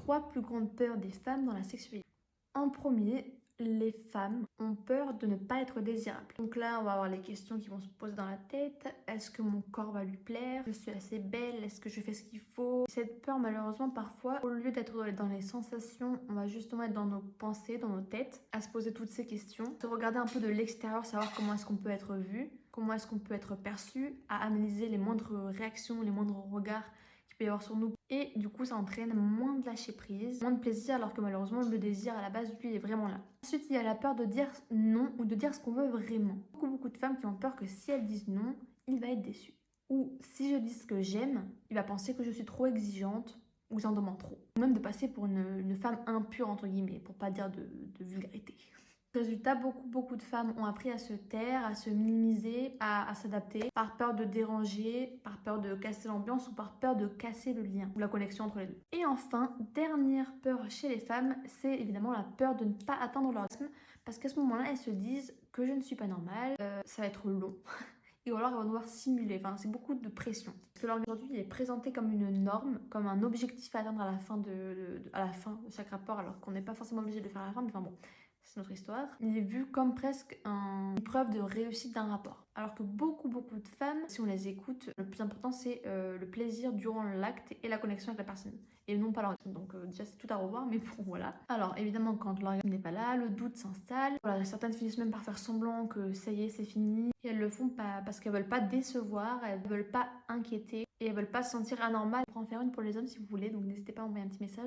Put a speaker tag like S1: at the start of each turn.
S1: 3 plus grandes peurs des femmes dans la sexualité. En premier, les femmes ont peur de ne pas être désirables. Donc là, on va avoir les questions qui vont se poser dans la tête. Est-ce que mon corps va lui plaire? Je suis assez belle? Est-ce que je fais ce qu'il faut? Cette peur, malheureusement, parfois, au lieu d'être dans les sensations, on va justement être dans nos pensées, dans nos têtes, à se poser toutes ces questions, se regarder un peu de l'extérieur, savoir comment est-ce qu'on peut être vu, comment est-ce qu'on peut être perçu, à analyser les moindres réactions, les moindres regards qu'il peut y avoir sur nous. Et du coup, ça entraîne moins de lâcher prise, moins de plaisir, alors que malheureusement, le désir à la base, lui, est vraiment là. Ensuite, il y a la peur de dire non ou de dire ce qu'on veut vraiment. Beaucoup de femmes qui ont peur que si elles disent non, il va être déçu. Ou si je dis ce que j'aime, il va penser que je suis trop exigeante ou j'en demande trop. Ou même de passer pour une femme impure, entre guillemets, pour pas dire de vulgarité. Résultat, beaucoup de femmes ont appris à se taire, à se minimiser, à s'adapter, par peur de déranger, par peur de casser l'ambiance ou par peur de casser le lien ou la connexion entre les deux. Et enfin, dernière peur chez les femmes, c'est évidemment la peur de ne pas atteindre l'orgasme, parce qu'à ce moment-là, elles se disent que je ne suis pas normale, ça va être long. Et alors elles vont devoir simuler, enfin c'est beaucoup de pression. Parce que l'orgasme aujourd'hui il est présenté comme une norme, comme un objectif à atteindre à la fin de chaque rapport, alors qu'on n'est pas forcément obligé de le faire à la fin, mais enfin bon, c'est notre histoire. Il est vu comme presque une preuve de réussite d'un rapport. Alors que beaucoup de femmes, si on les écoute, le plus important c'est le plaisir durant l'acte et la connexion avec la personne. Et non pas l'orgasme. Donc déjà c'est tout à revoir, mais bon voilà. Alors évidemment quand l'orgasme n'est pas là, le doute s'installe. Voilà, certaines finissent même par faire semblant que ça y est c'est fini. Et elles le font pas parce qu'elles veulent pas décevoir, elles veulent pas inquiéter et elles veulent pas se sentir anormales. Je pourrais en faire une pour les hommes si vous voulez, donc n'hésitez pas à envoyer un petit message.